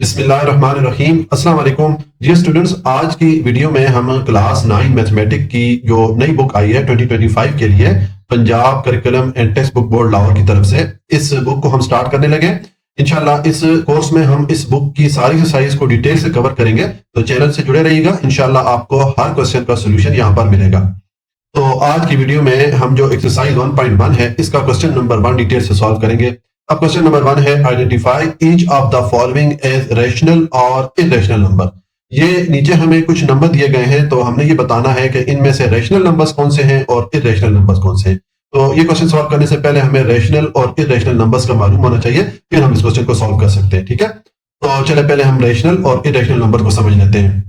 बिस्मिल्लाहिर्रहमानिर्रहीम। अस्सलाम वालेकुम डियर स्टूडेंट्स। आज की वीडियो में हम क्लास 9 मैथमेटिक्स की जो नई बुक आई है 2025 के लिए Punjab curriculum and text book board Lahore की तरफ से इस बुक को हम स्टार्ट करने लगे। इंशाल्लाह इस कोर्स में हम इस बुक की सारी एक्सरसाइज को डिटेल से कवर करेंगे, तो चैनल से जुड़े रहिएगा। इंशाल्लाह आपको हर क्वेश्चन का सोल्यूशन यहाँ पर मिलेगा। तो आज की वीडियो में हम जो एक्सरसाइज 1.1 है इसका क्वेश्चन नंबर 1 डिटेल से सॉल्व करेंगे। अब क्वेश्चन नंबर 1 है, identify each of the following as rational और इरेशनल नंबर। ये नीचे हमें कुछ नंबर दिए गए हैं, तो हमने ये बताना है कि इनमें से रैशनल नंबर्स कौन से हैं और इरेशनल नंबर्स कौन से हैं। तो ये क्वेश्चन सॉल्व करने से पहले हमें रैशनल और इरेशनल नंबर्स का मालूम होना चाहिए, फिर हम इस क्वेश्चन को सॉल्व कर सकते हैं। ठीक है, तो चले पहले हम रैशनल और इरेशनल नंबर को समझ लेते हैं।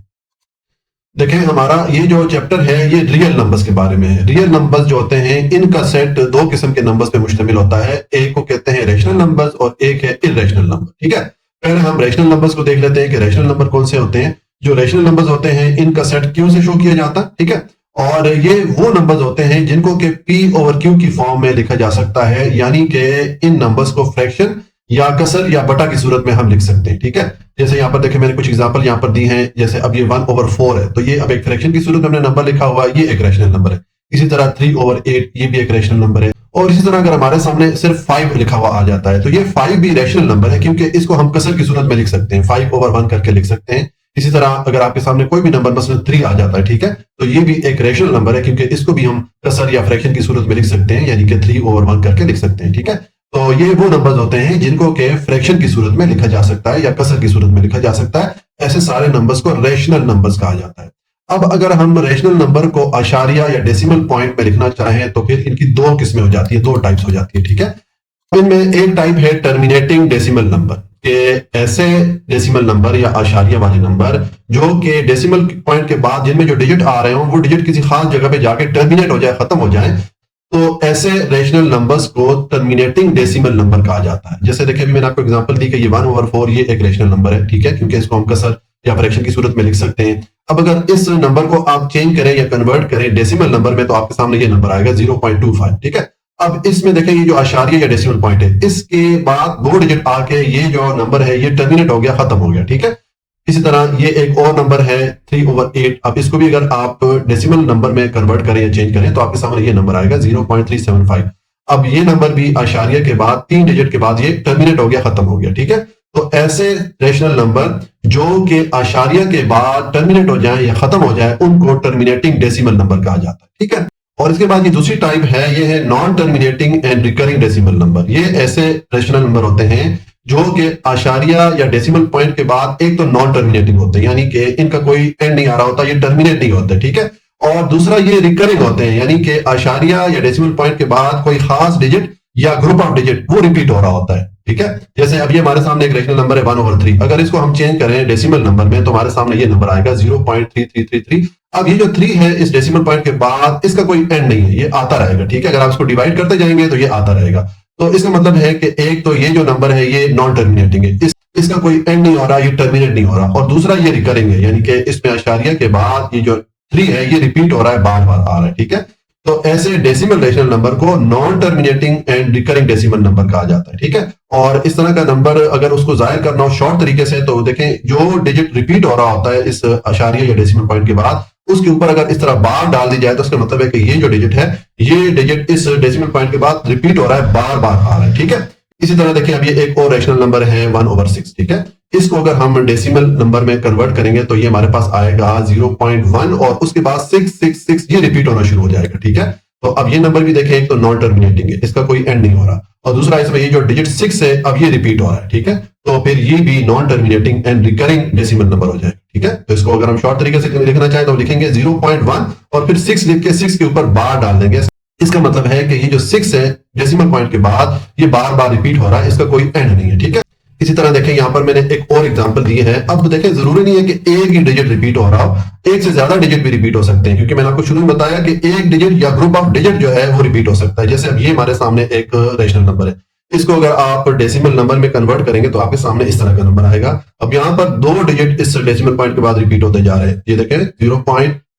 देखें, हमारा ये जो चैप्टर है ये रियल नंबर्स के बारे में है। रियल नंबर्स जो होते हैं इनका सेट दो किस्म के नंबर्स पे मुश्तमिल होता है। एक को कहते हैं रैशनल नंबर्स और एक है इरेशनल नंबर। ठीक है, पहले हम रैशनल नंबर्स को देख लेते हैं कि रैशनल नंबर कौन से होते हैं। जो रैशनल नंबर्स होते हैं इनका सेट क्यू से शो किया जाता है। ठीक है, और ये वो नंबर्स होते हैं जिनको कि पी ओवर क्यू की फॉर्म में लिखा जा सकता है, यानी कि इन नंबर्स को फ्रैक्शन या कसर या बटा की सूरत में हम लिख सकते हैं। ठीक है, जैसे यहाँ पर देखें, मैंने कुछ एग्जांपल यहाँ पर दी हैं। जैसे अब ये 1/4 है, तो ये अब एक फ्रैक्शन की सूरत में हमने नंबर लिखा हुआ है, ये एक रैशनल नंबर है। इसी तरह 3/8 ये भी एक रैशनल नंबर है। और इसी तरह अगर हमारे सामने सिर्फ 5 लिखा हुआ आ जाता है तो ये 5 भी रैशनल नंबर है, क्योंकि इसको हम कसर की सूरत में लिख सकते हैं, 5/1 करके लिख सकते हैं। इसी तरह अगर आपके सामने कोई भी नंबर मसलन 3 आ जाता है, ठीक है, तो ये भी एक रैशनल नंबर है, क्योंकि इसको भी हम कसर या फ्रैक्शन की सूरत में लिख सकते हैं, यानी कि 3/1 करके लिख सकते हैं। ठीक है, तो ये वो नंबर्स होते हैं जिनको के फ्रैक्शन की सूरत में लिखा जा सकता है या कसर की सूरत में लिखा जा सकता है। ऐसे सारे नंबर्स को रैशनल नंबर्स कहा जाता है। अब अगर हम रैशनल नंबर को आशारिया या डेसिमल पॉइंट में लिखना चाहें तो फिर इनकी दो किस्में हो जाती है, दो टाइप्स हो जाती है। ठीक है, इनमें एक टाइप है टर्मिनेटिंग डेसिमल नंबर, के ऐसे डेसिमल नंबर या आशारिया वाले नंबर जो कि डेसिमल पॉइंट के बाद जिनमें जो डिजिट आ रहे हो वो डिजिट किसी खास जगह पे जाके टर्मिनेट हो जाए, खत्म हो जाए, तो ऐसे रैशनल नंबर्स को टर्मिनेटिंग डेसिमल नंबर कहा जाता है। जैसे देखिए, अभी मैंने आपको एग्जांपल दी कि ये 1/4 ये एक रैशनल नंबर है। ठीक है, क्योंकि इसको हम कसर या फ्रैक्शन की सूरत में लिख सकते हैं। अब अगर इस नंबर को आप चेंज करें या कन्वर्ट करें डेसिमल नंबर में, तो आपके सामने ये नंबर आएगा 0.25। ठीक है, अब इसमें देखें, ये जो आशारिया या डेसिमल पॉइंट है इसके बाद दो डिजिट आके ये जो नंबर है ये टर्मिनेट हो गया, खत्म हो गया। ठीक है, इसी तरह ये एक और नंबर है 3/8। अब इसको भी अगर आप डेसिमल नंबर में कन्वर्ट करें या चेंज करें तो आपके सामने ये नंबर आएगा 0.375। अब ये नंबर भी आशारिया के बाद 3 डिजिट के बाद ये टर्मिनेट हो गया, खत्म हो गया। ठीक है, तो ऐसे रैशनल नंबर जो कि आशारिया के बाद टर्मिनेट हो जाए या खत्म हो जाए उनको टर्मिनेटिंग डेसिमल नंबर कहा जाता है। ठीक है, और इसके बाद ये दूसरी टाइप है, ये है non terminating and recurring decimal number. ये ऐसे रैशनल नंबर होते हैं जो कि आशारिया या डेसिमल पॉइंट के बाद एक तो नॉन टर्मिनेटिंग होते हैं, यानी कि इनका कोई एंड नहीं आ रहा होता, ये टर्मिनेट नहीं होते। ठीक है, और दूसरा ये रिकरिंग होते हैं, यानी कि आशारिया या डेसिमल पॉइंट के बाद कोई खास डिजिट या ग्रुप ऑफ डिजिट वो रिपीट हो रहा होता है। ठीक है, जैसे अब ये हमारे सामने एक रैशनल नंबर है 1/3। अगर इसको हम चेंज करें डेसिमल नंबर में तो हमारे सामने ये नंबर आएगा 0.3333। अब ये जो 3 है इस डेसिमल पॉइंट के बाद इसका कोई एंड नहीं है, ये आता रहेगा। ठीक है, अगर आप इसको डिवाइड करते जाएंगे तो ये आता रहेगा। तो इसका मतलब है कि एक तो ये जो नंबर है ये नॉन टर्मिनेटिंग है, इसका कोई एंड नहीं हो रहा, ये टर्मिनेट नहीं हो रहा, और दूसरा ये रिकरिंग है, यानी कि इसमें आशारिया के बाद ये जो 3 है ये रिपीट हो रहा है, बार बार आ रहा है। ठीक है, तो ऐसे डेसिमल रैशनल नंबर को non terminating and recurring decimal number कहा जाता है। ठीक है, और इस तरह का नंबर अगर उसको जाहिर करना हो शॉर्ट तरीके से, तो देखें जो डिजिट रिपीट हो रहा होता है इस आशारिया या डेसिमल पॉइंट के बाद उसके ऊपर अगर इस तरह बार डाल दी जाए तो उसका मतलब है कि ये जो डिजिट है ये डिजिट इस डेसिमल पॉइंट के बाद रिपीट हो रहा है, बार बार आ रहा है। ठीक है, इसी तरह देखिए, अब ये एक और रैशनल नंबर है 1/6। ठीक है, इसको अगर हम डेसिमल नंबर में कन्वर्ट करेंगे तो ये हमारे पास आएगा 0.1 और उसके बाद 666 ये रिपीट होना शुरू हो जाएगा। ठीक है, तो अब ये नंबर भी देखें, एक तो नॉन टर्मिनेटिंग है, इसका कोई एंड नहीं हो रहा, और दूसरा इसमें ये जो डिजिट 6 है अब ये रिपीट हो रहा है। ठीक है, तो फिर ये भी non terminating and recurring decimal number हो जाएगा। ठीक है, तो इसको अगर हम शॉर्ट तरीके से लिखना चाहें तो लिखेंगे 0.1 और फिर 6 लिख के 6 के ऊपर बार डाल देंगे। इसका मतलब है कि ये जो 6 है डेसिमल पॉइंट के बाद ये बार बार रिपीट हो रहा है, इसका कोई एंड नहीं है। ठीक है, इसी तरह देखें, यहां पर मैंने एक और एग्जांपल दी है। अब देखें, जरूरी नहीं है कि एक ही डिजिट रिपीट हो रहा हो, एक से ज्यादा डिजिट भी रिपीट हो सकते हैं, क्योंकि मैंने आपको शुरू में बताया कि एक डिजिट या ग्रुप ऑफ डिजिट जो है वो रिपीट हो सकता है। जैसे अब ये हमारे सामने एक रैशनल नंबर है, इसको अगर आप डेसिमल नंबर में कन्वर्ट करेंगे तो आपके सामने इस तरह का नंबर आएगा। अब यहाँ पर दो डिजिट इस डेसिमल पॉइंट के बाद रिपीट होते जा रहे हैं, ये देखें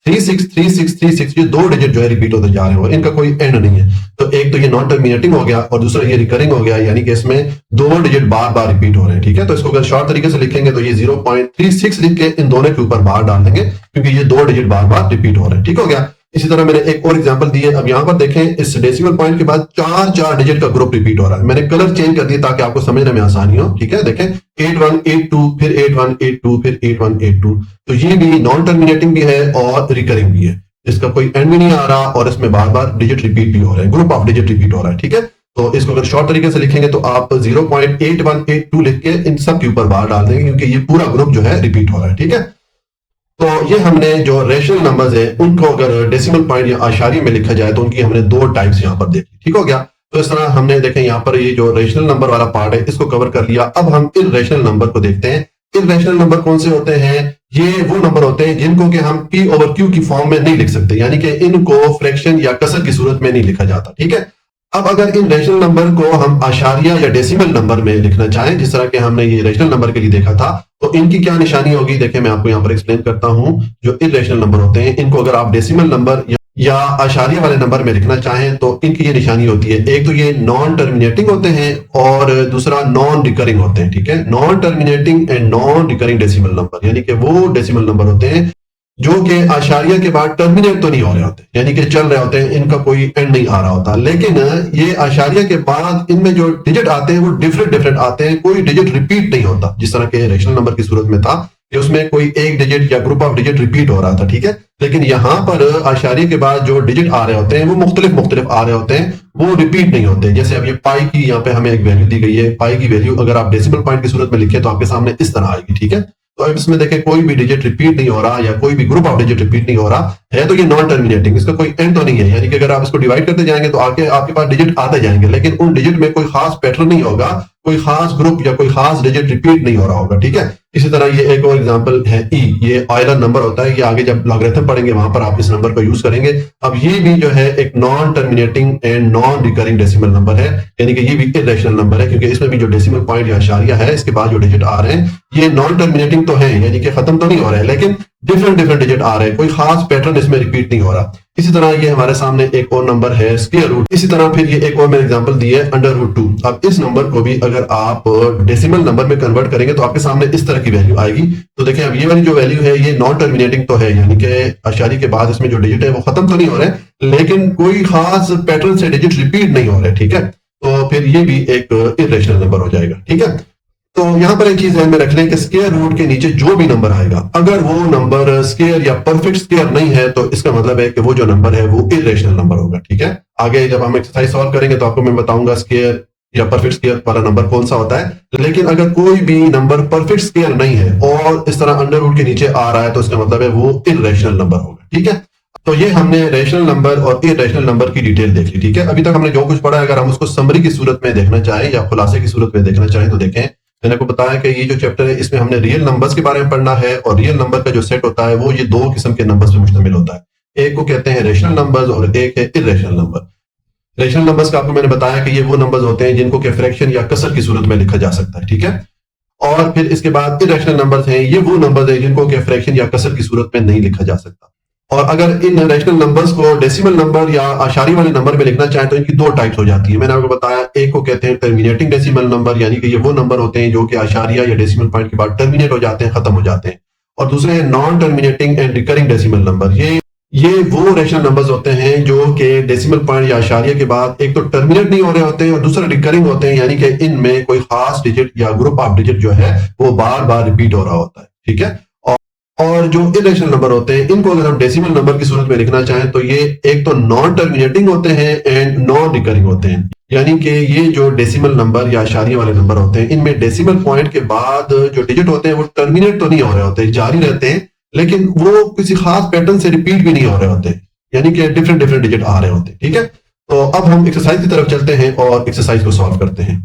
363636 ये 2 डिजिट जो है रिपीट होते जा रहे हो, इनका कोई एंड नहीं है। तो एक तो ये नॉन टर्मिनेटिंग हो गया और दूसरा ये रिकरिंग हो गया, यानी कि इसमें 2 डिजिट बार बार रिपीट हो रहे हैं। ठीक है, तो इसको अगर शॉर्ट तरीके से लिखेंगे तो ये 0.36 लिख के इन दोनों के ऊपर बार डाल देंगे, क्योंकि ये 2 डिजिट बार बार रिपीट हो रहे हैं। ठीक हो गया। इसी तरह मैंने एक और एग्जांपल दी है। अब यहां पर देखें, इस डेसिमल पॉइंट के बाद 4 डिजिट का ग्रुप रिपीट हो रहा है। मैंने कलर चेंज कर दिया ताकि आपको समझने में आसानी हो। ठीक है, देखें 8182 फिर 8182 फिर 8182, तो ये भी नॉन टर्मिनेटिंग भी है और रिकरिंग भी है, इसका कोई एंड भी नहीं आ रहा और इसमें बार बार डिजिट रिपीट भी हो रहे हैं, ग्रुप ऑफ डिजिट रिपीट हो रहा है। ठीक है, तो इसको अगर शॉर्ट तरीके से लिखेंगे तो आप 0.8182 लिख के इन सब के ऊपर बार डाल देंगे, क्योंकि ये पूरा ग्रुप जो है रिपीट हो रहा है। ठीक है, तो ये हमने जो रेशनल नंबर्स है उनको अगर डेसिमल पॉइंट या आशारी में लिखा जाए तो उनकी हमने 2 टाइप्स यहाँ पर देखी। ठीक हो गया। तो इस तरह हमने देखें यहाँ पर ये जो रेशनल नंबर वाला पार्ट है इसको कवर कर लिया। अब हम इर्रेशनल नंबर को देखते हैं। इर्रेशनल नंबर कौन से होते हैं? ये वो नंबर होते हैं जिनको कि हम P ओवर Q की फॉर्म में नहीं लिख सकते, यानी कि इनको फ्रैक्शन या कसर की सूरत में नहीं लिखा जाता। ठीक है, अब अगर इन रेशनल नंबर को हम आशारिया या डेसिमल नंबर में लिखना चाहें, जिस तरह के हमने ये रेशनल नंबर के लिए देखा था, तो इनकी क्या निशानी होगी? देखिए मैं आपको यहाँ पर एक्सप्लेन करता हूं। जो इर्रेशनल नंबर होते हैं इनको अगर आप डेसिमल नंबर या आशारिया वाले नंबर में लिखना चाहें तो इनकी ये निशानी होती है। एक तो ये नॉन टर्मिनेटिंग होते हैं और दूसरा नॉन रिकरिंग होते हैं। ठीक है, non terminating and non recurring decimal number, यानी कि वो डेसिमल नंबर होते हैं जो कि आशारिया के बाद टर्मिनेट तो नहीं हो रहे होते, यानी कि चल रहे होते हैं, इनका कोई एंड नहीं आ रहा होता, लेकिन ये आशारिया के बाद इनमें जो डिजिट आते हैं वो डिफरेंट आते हैं, कोई डिजिट रिपीट नहीं होता। जिस तरह के रेशनल नंबर की सूरत में था कि उसमें कोई एक डिजिट या ग्रुप ऑफ डिजिट रिपीट हो रहा था। ठीक है, लेकिन यहां पर आशारिया के बाद जो डिजिट आ रहे होते हैं वो मुख्तलिफ आ रहे होते हैं, वो रिपीट नहीं होते। जैसे अब ये पाई की यहाँ पे हमें एक वैल्यू दी गई है, पाई की वैल्यू अगर आप डेसिमल पॉइंट की सूरत में लिखे तो आपके सामने इस तरह आएगी। ठीक है, तो अब इसमें देखें कोई भी डिजिट रिपीट नहीं हो रहा या कोई भी ग्रुप ऑफ डिजिट रिपीट नहीं हो रहा है, तो ये नॉन टर्मिनेटिंग, इसका कोई एंड तो नहीं है। यानी कि अगर आप इसको डिवाइड करते जाएंगे तो आगे आपके पास डिजिट आते जाएंगे, लेकिन उन डिजिट में कोई खास पैटर्न नहीं होगा, कोई खास ग्रुप या कोई खास डिजिट रिपीट नहीं हो रहा होगा। ठीक है, इसी तरह ये एक और एग्जांपल है ई, ये ऑयलर नंबर होता है, ये आगे जब लॉगरिथम पढ़ेंगे वहां पर आप इस नंबर को यूज करेंगे। अब ये भी जो है एक non terminating and non recurring decimal number है, यानी कि ये भी इर्रेशनल नंबर है, क्योंकि इसमें भी जो डेसिमल पॉइंट या आशारिया है इसके बाद जो डिजिट आ रहे हैं ये नॉन टर्मिनेटिंग तो है, यानी कि खत्म तो नहीं हो रहे हैं, लेकिन डिफरेंट डिजिट आ रहे हैं, कोई खास पैटर्न इसमें रिपीट नहीं हो रहा। इसी तरह ये हमारे सामने एक और नंबर है स्क्वायर रूट। इसी तरह फिर ये एक और मैंने एग्जांपल दी है √2। अब इस नंबर को भी अगर आप डेसिमल नंबर में कन्वर्ट करेंगे तो आपके सामने इस तरह की वैल्यू आएगी। तो देखिए अब ये वाली जो वैल्यू है ये नॉन टर्मिनेटिंग तो है, यानी कि आशारी के बाद इसमें जो डिजिट है वो खत्म तो नहीं हो रहे, लेकिन कोई खास पैटर्न से डिजिट रिपीट नहीं हो रहे। ठीक है, तो फिर ये भी एक इर्रेशनल नंबर हो जाएगा। ठीक है, तो यहां पर एक चीज ध्यान में रख लें कि स्क्वायर रूट के नीचे जो भी नंबर आएगा, अगर वो नंबर स्क्वायर या परफेक्ट स्क्वायर नहीं है तो इसका मतलब है कि वो जो नंबर है वो इर्रेशनल नंबर होगा। ठीक है, आगे जब हम एक्सरसाइज सॉल्व करेंगे तो आपको मैं बताऊंगा स्क्वायर या परफेक्ट स्क्वायर वाला नंबर कौन सा होता है। लेकिन अगर कोई भी नंबर परफेक्ट स्क्वायर नहीं है और इस तरह अंडर रूट के नीचे आ रहा है तो इसका मतलब है वो इर्रेशनल नंबर होगा। ठीक है, तो ये हमने रेशनल नंबर और इर्रेशनल नंबर की डिटेल देख ली। ठीक है, अभी तक हमने जो कुछ पढ़ा है अगर हम उसको समरी की सूरत में देखना चाहें या खुलासे की सूरत में देखना चाहें तो देखें, मैंने आपको बताया कि ये जो चैप्टर है इसमें हमने रियल नंबर्स के बारे में पढ़ना है, और रियल नंबर का जो सेट होता है वो ये 2 किस्म के नंबर्स पे मुश्तमिल होता है। एक को कहते हैं रेशनल नंबर्स और एक है इर्रेशनल नंबर। रेशनल नंबर्स का आपको मैंने बताया कि ये वो नंबर्स होते हैं जिनको कि फ्रैक्शन या कसर की सूरत में लिखा जा सकता है। ठीक है, और फिर इसके बाद इर्रेशनल नंबर्स हैं, ये वो नंबर्स हैं जिनको कि फ्रैक्शन या कसर की सूरत में नहीं लिखा जा सकता। और अगर इन रेशनल नंबर्स को डेसिमल नंबर या आशारी वाले नंबर में लिखना चाहें तो इनकी 2 टाइप्स हो जाती है। मैंने आपको बताया एक को कहते हैं टर्मिनेटिंग डेसिमल नंबर, यानी कि ये वो नंबर होते हैं जो कि आशारिया या डेसिमल पॉइंट के बाद टर्मिनेट हो जाते हैं, खत्म हो जाते हैं। और दूसरे हैं non terminating and recurring decimal number. ये वो रेशनल नंबर्स होते हैं जो कि डेसिमल पॉइंट या आशारिया के बाद एक तो टर्मिनेट नहीं हो रहे होते हैं और दूसरा रिकरिंग होते हैं, यानी कि इनमें कोई खास डिजिट या ग्रुप ऑफ डिजिट जो है वो बार बार रिपीट हो रहा होता है। ठीक है, और जो इर्रेशनल नंबर होते हैं इनको अगर हम डेसिमल नंबर की सूरत में लिखना चाहें तो ये एक तो नॉन टर्मिनेटिंग होते हैं एंड नॉन रिकरिंग होते हैं, यानी कि ये जो डेसिमल नंबर या आशारिया वाले नंबर होते हैं इनमें डेसिमल पॉइंट के बाद जो डिजिट होते हैं वो टर्मिनेट तो नहीं हो रहे होते, जारी रहते हैं, लेकिन वो किसी खास पैटर्न से रिपीट भी नहीं हो रहे होते, यानी कि डिफरेंट डिजिट आ रहे होते हैं। ठीक है, तो अब हम एक्सरसाइज की तरफ चलते हैं और एक्सरसाइज को सॉल्व करते हैं।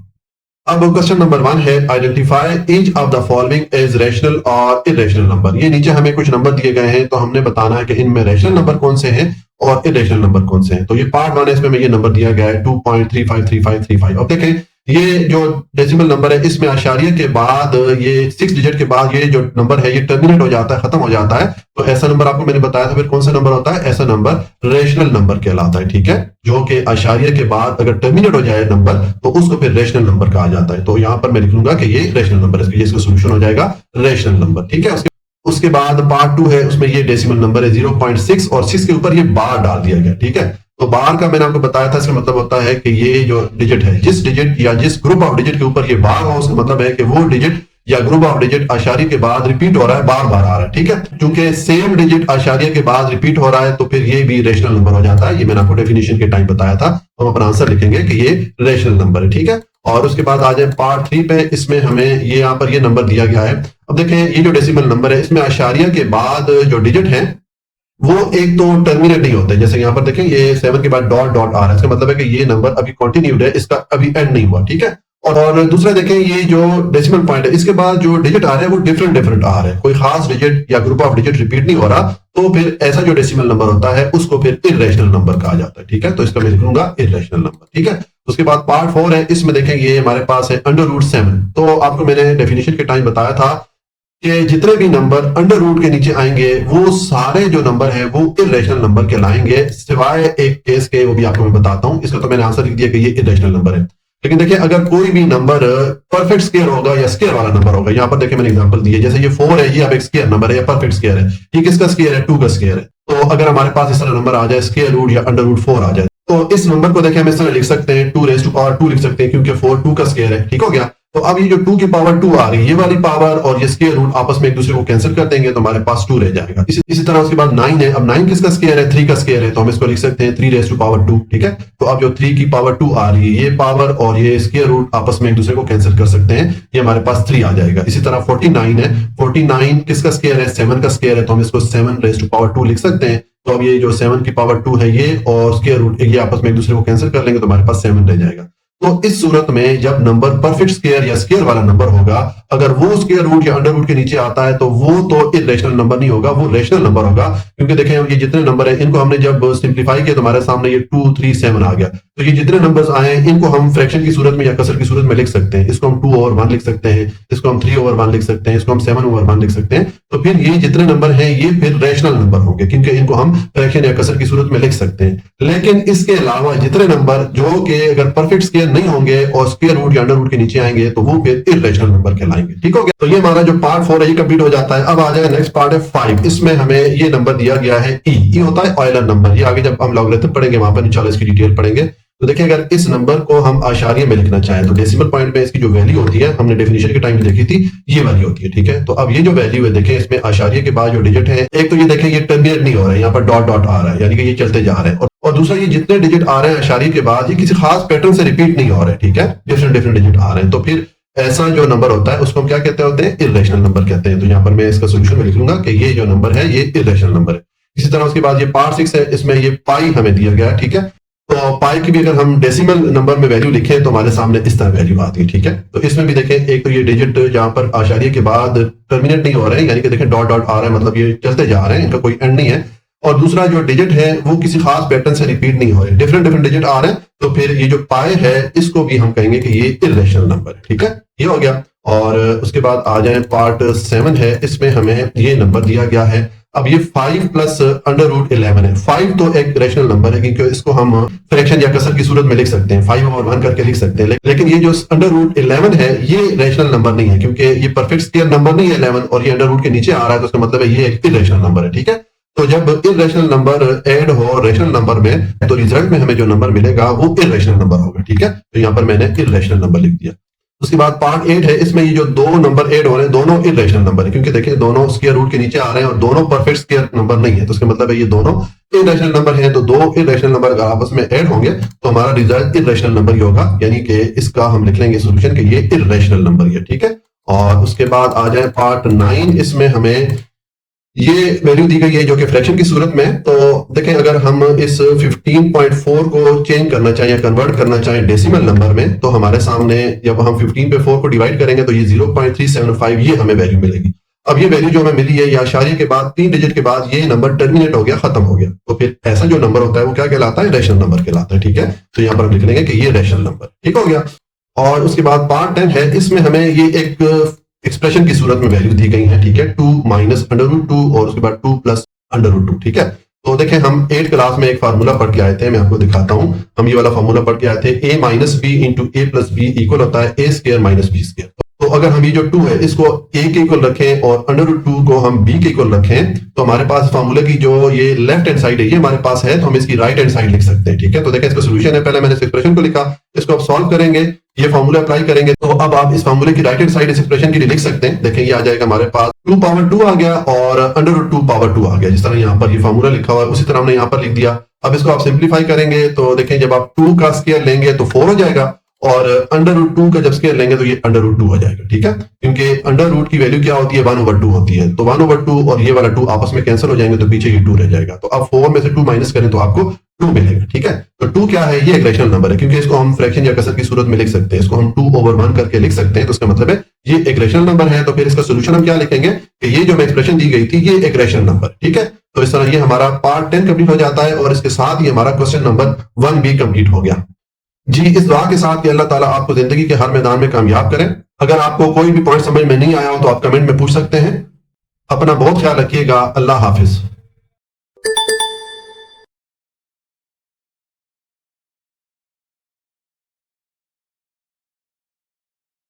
अब क्वेश्चन नंबर 1 है identify each of the following as rational और इर्रेशनल नंबर। ये नीचे हमें कुछ नंबर दिए गए हैं तो हमने बताना है कि इनमें रेशनल नंबर कौन से हैं और इर्रेशनल नंबर कौन से हैं। तो ये पार्ट 1 है, इसमें ये नंबर दिया गया है 2.353535। अब देखें ये जो डेसिमल नंबर है इसमें आशारिया के बाद ये 6 डिजिट के बाद ये जो नंबर है ये टर्मिनेट हो जाता है, खत्म हो जाता है। तो ऐसा नंबर आपको मैंने बताया था, फिर कौन सा नंबर होता है? ऐसा नंबर रेशनल नंबर कहलाता है, ठीक है। जो कि आशारिया के बाद अगर टर्मिनेट हो जाए नंबर तो उसको फिर रेशनल नंबर कहा जाता है। तो यहाँ पर मैं लिख लूंगा कि ये रेशनल नंबर है, इसका सोल्यूशन हो जाएगा रेशनल नंबर, ठीक है। उसके बाद पार्ट 2 है, उसमें ये डेसिमल नंबर है 0.6 और 6 के ऊपर ये बार डाल दिया गया, ठीक है। तो बार का मैंने आपको बताया था, इसका मतलब होता है कि ये जो डिजिट है, जिस डिजिट या जिस ग्रुप ऑफ डिजिट के ऊपर ये बार हो, उसका मतलब है कि वो डिजिट या ग्रुप ऑफ डिजिट आशारी के बाद रिपीट हो रहा है, बार बार आ रहा है, ठीक है। क्योंकि सेम डिजिट आशारिया के बाद रिपीट हो रहा है तो फिर ये भी रेशनल नंबर हो जाता है। ये मैंने आपको डेफिनेशन के टाइम बताया था। हम अपना आंसर लिखेंगे कि ये रेशनल नंबर है, ठीक है। और उसके बाद आ जाए पार्ट 3 पे, इसमें हमें ये यहाँ पर ये नंबर दिया गया है। अब देखें ये जो डेसिमल नंबर है इसमें आशारिया के बाद जो डिजिट है वो एक तो टर्मिनेट नहीं होते, जैसे यहाँ पर देखें ये 7 के बाद डॉट डॉट आ रहा है, इसका मतलब है कि ये नंबर अभी कंटिन्यूड है, इसका अभी एंड नहीं हुआ, ठीक है। और दूसरा देखें ये जो डेसिमल पॉइंट है इसके बाद जो डिजिट आ रहे हैं वो डिफरेंट डिफरेंट आ रहे हैं, कोई खास डिजिट या ग्रुप ऑफ डिजिट रिपीट नहीं हो रहा, तो फिर ऐसा जो डेसिमल नंबर होता है उसको फिर इर्रेशनल नंबर कहा जाता है, ठीक है। तो इसका मैं लिखूंगा इर्रेशनल नंबर, ठीक है। उसके बाद पार्ट 4 है, इसमें देखें ये हमारे पास है √7। तो आपको मैंने डेफिनेशन के टाइम बताया था कि जितने भी नंबर अंडर रूट के नीचे आएंगे वो सारे जो नंबर है वो इर्रेशनल नंबर कहलाएंगे, सिवाय एक केस के, वो भी आपको मैं बताता हूं। इसका तो मैंने आंसर लिख दिया कि ये इर्रेशनल नंबर है। लेकिन देखिए अगर कोई भी नंबर परफेक्ट स्केयर होगा या स्केयर वाला नंबर होगा, यहाँ पर देखिए मैंने एग्जांपल दिए, जैसे ये 4 है, ये अब एक स्केयर नंबर है या परफेक्ट स्केयर है। ये किसका स्केयर है? 2 का स्केयर है। तो अगर हमारे पास इस तरह नंबर आ जाए स्केयर रूट या अंडर रूट 4 आ जाए तो इस नंबर को देखिए हम इस तरह लिख सकते हैं 2 लिख सकते हैं, क्योंकि 4 2 का स्केयर है, ठीक हो गया। तो अब ये जो 2 की पावर 2 आ रही है, ये वाली पावर और ये स्केयर रूट आपस में एक दूसरे को कैंसिल कर देंगे तो हमारे पास 2 रह जाएगा। इसी तरह उसके बाद 9 है। अब 9 किसका स्केयर है? 3 का स्केयर है, तो हम इसको लिख सकते हैं 3 ठीक है। तो अब जो 3 की पावर 2 आ रही है, ये पावर और ये स्केयर रूट आपस में एक दूसरे को कैंसिल कर सकते हैं, ये हमारे पास 3 आ जाएगा। इसी तरह 49 है। 49 किसका स्केयर है? 7 का स्केयर है, तो हम इसको 7 लिख सकते हैं। तो अब ये जो 7 की पावर 2 है ये और स्क्वायर रूट ये आपस में एक दूसरे को कैंसिल कर लेंगे तो हमारे पास 7 रह जाएगा। तो इस सूरत में जब नंबर परफेक्ट स्क्वायर या स्क्वायर वाला नंबर होगा, अगर वो स्क्वायर रूट या अंडर रूट के नीचे आता है तो वो तो इर्रेशनल नंबर नहीं होगा, वो रेशनल नंबर होगा। क्योंकि देखें ये जितने नंबर है इनको हमने जब सिंप्लीफाई किया तो हमारे सामने ये 2 3 7 आ गया। तो ये जितने नंबर्स आए इनको हम फ्रैक्शन की सूरत में या कसर की सूरत में लिख सकते हैं। इसको हम 2/1 लिख सकते हैं, इसको हम 3/1 लिख सकते हैं, इसको हम 7/1 लिख सकते हैं। तो फिर ये जितने नंबर हैं ये फिर रेशनल नंबर होंगे, क्योंकि इनको हम फ्रैक्शन या कसर की सूरत में लिख सकते हैं। लेकिन इसके अलावा जितने नंबर जो कि अगर परफेक्ट स्क्वायर नहीं होंगे और स्क्वायर रूट या अंडर रूट के नीचे आएंगे तो वो फिर इर्रेशनल नंबर कहलाएंगे, ठीक हो गया। तो ये हमारा जो पार्ट 4 है ये कंप्लीट हो जाता है। अब आ जाए नेक्स्ट पार्ट है 5। इसमें हमें ये नंबर दिया गया है ई होता है ऑयलर नंबर। ये आगे जब हम लॉगरिथम पढ़ेंगे वहां पर इंशाल्लाह इसकी डिटेल पढ़ेंगे। तो देखिए अगर इस नंबर को हम आशारिये में लिखना चाहें तो डेसिमल पॉइंट में इसकी जो वैल्यू होती है, हमने डेफिनेशन के टाइम में देखी थी, ये वाली होती है, ठीक है। तो अब ये जो वैल्यू है देखें, इसमें आशारिये के बाद जो डिजिट है, एक तो ये देखें ये टर्मिनेट नहीं हो रहा है, यहाँ पर डॉट डॉट आ रहा है, यानी कि ये चलते जा रहे हैं। और दूसरा ये जितने डिजिट आ रहे हैं आशारिये के बाद ये किसी खास पैटर्न से रिपीट नहीं हो रहे, ठीक है, डिफरेंट डिफरेंट डिजिट आ रहे हैं। तो फिर ऐसा जो नंबर होता है उसको हम क्या कहते होते हैं? इर्रेशनल नंबर कहते हैं। तो यहाँ पर मैं इसका सोल्यूशन में लिख लूंगा कि ये जो नंबर है ये इर्रेशनल नंबर है। इसी तरह उसके बाद ये पार्ट 6 है, इसमें ये पाई हमें दिया गया है, ठीक है। तो पाई की भी अगर हम डेसिमल नंबर में वैल्यू लिखें तो हमारे सामने इस तरह वैल्यू आती है, ठीक है। तो इसमें भी देखें एक तो ये डिजिट जहां पर आशारिये के बाद टर्मिनेट नहीं हो रहे हैं, यानी कि देखें डॉट डॉट आ रहा है, मतलब ये चलते जा रहे हैं, इनका कोई एंड नहीं है। और दूसरा जो डिजिट है वो किसी खास पैटर्न से रिपीट नहीं हो रहे, डिफरेंट डिफरेंट डिजिट आ रहे हैं। तो फिर ये जो पाए है इसको भी हम कहेंगे कि ये इर्रेशनल नंबर है, ठीक है, ये हो गया। और उसके बाद आ जाए पार्ट 7 है, इसमें हमें ये नंबर दिया गया है। अब ये 5 प्लस अंडर रूट 11 है। 5 तो एक रेशनल नंबर है क्योंकि इसको हम फ्रैक्शन या कसर की सूरत में लिख सकते हैं, 5/1 करके लिख सकते हैं। लेकिन ये जो अंडर रूट 11 है ये रेशनल नंबर नहीं है, क्योंकि ये परफेक्ट स्क्वायर नंबर नहीं है 11 और ये अंडर रूट के नीचे आ रहा है, तो इसका मतलब है ये एक इर्रेशनल नंबर है, ठीक है। तो जब इर्रेशनल नंबर ऐड हो रेशनल नंबर में तो रिजल्ट में हमें जो नंबर मिलेगा वो इर्रेशनल नंबर होगा, ठीक है। तो यहाँ पर मैंने इर्रेशनल नंबर लिख दिया। उसके बाद पार्ट 8 है, इसमें ये जो दो नंबर ऐड हो रहे हैं दोनों इर्रेशनल नंबर है, क्योंकि देखिए दोनों स्क्वायर रूट के नीचे आ रहे हैं और दोनों परफेक्ट स्क्वायर नंबर नहीं है, तो इसका मतलब है ये दोनों इर्रेशनल नंबर हैं। तो दो इर्रेशनल नंबर अगर आपस में ऐड होंगे तो हमारा रिजल्ट इर्रेशनल नंबर ही होगा, यानी कि इसका हम लिख लेंगे सोल्यूशन कि ये इर्रेशनल नंबर है, ठीक है। और उसके बाद आ जाए पार्ट 9। इसमें हमें ये वैल्यू दी गई है जो कि फ्रैक्शन की सूरत में। तो देखें अगर हम इस 15.4 को चेंज करना चाहें या कन्वर्ट करना चाहें डेसिमल नंबर में, तो हमारे सामने जब हम 15 पे 4 को डिवाइड करेंगे तो ये 0.375 ये हमें वैल्यू मिलेगी। अब ये वैल्यू जो हमें मिली है या आशारिये के बाद 3 डिजिट के बाद ये नंबर टर्मिनेट हो गया, खत्म हो गया। तो फिर ऐसा जो नंबर होता है वो क्या कहलाता है? रेशनल नंबर कहलाता है, ठीक है। तो यहाँ पर हम लिख लेंगे कि ये रेशनल नंबर, ठीक हो गया। और उसके बाद पार्ट 10 है, इसमें हमें ये एक एक्सप्रेशन की सूरत में वैल्यू दी गई है, ठीक है, 2 माइनस अंडर रूट 2 और उसके बाद 2 प्लस अंडर रूट 2, ठीक है। तो देखें हम 8 क्लास में एक फार्मूला पढ़ के आए थे, मैं आपको दिखाता हूं। हम ये वाला फार्मूला पढ़ के आए थे, a minus B into A plus B equal होता है a square minus B square. तो अगर हम ये जो 2 है इसको a के इक्वल रखें और अंडर रूट 2 को हम b के इक्वल रखें, तो हमारे पास फार्मूले की जो ये लेफ्ट हैंड साइड है ये हमारे पास है, तो हम इसकी राइट हैंड साइड लिख सकते हैं, ठीक है। तो देखें इसका सोल्यूशन है, पहले मैंने इस एक्सप्रेशन को लिखा, इसको आप सॉल्व करेंगे, ये फार्मूला अप्लाई करेंगे, तो अब आप इस फार्मूले की राइट हैंड साइड इस एक्सप्रेशन के लिए लिख सकते हैं। देखें ये आ जाएगा हमारे पास 2 पावर 2 आ गया और अंडर रूट 2 पावर 2 आ गया, जिस तरह यहाँ पर ये फार्मूला लिखा हुआ है उसी तरह हमने यहाँ पर लिख दिया। अब इसको आप सिंप्लीफाई करेंगे तो देखें जब आप 2 का स्क्वायर लेंगे तो 4 हो जाएगा और अंडर रूट 2 का जब स्क्वायर लेंगे तो ये अंडर रूट 2 हो जाएगा, ठीक है। क्योंकि अंडर रूट की वैल्यू क्या होती है, 1/2 होती है, तो 1/2 और ये वाला 2 आपस में कैंसिल हो जाएंगे तो पीछे ये 2 रह जाएगा। तो अब 4 में से 2 माइनस करें तो आपको 2 मिलेगा, ठीक है। तो 2 क्या है, ये एक रैशनल नंबर है, क्योंकि इसको हम फ्रैक्शन या कसर की सूरत में लिख सकते हैं, इसको हम 2/1 करके लिख सकते हैं, तो इसका मतलब है ये एक रैशनल नंबर है। तो फिर इसका सोल्यूशन हम क्या लिखेंगे कि ये जो हमें एक्सप्रेशन दी गई थी ये एक रैशनल नंबर, ठीक है। तो इस तरह ये हमारा पार्ट 10 कंप्लीट हो जाता है और इसके साथ ही हमारा क्वेश्चन नंबर 1 भी कंप्लीट हो गया। जी, इस दुआ के साथ कि अल्लाह ताला आपको जिंदगी के हर मैदान में कामयाब करें। अगर आपको कोई भी पॉइंट समझ में नहीं आया हो तो आप कमेंट में पूछ सकते हैं। अपना बहुत ख्याल रखिएगा। अल्लाह हाफिज।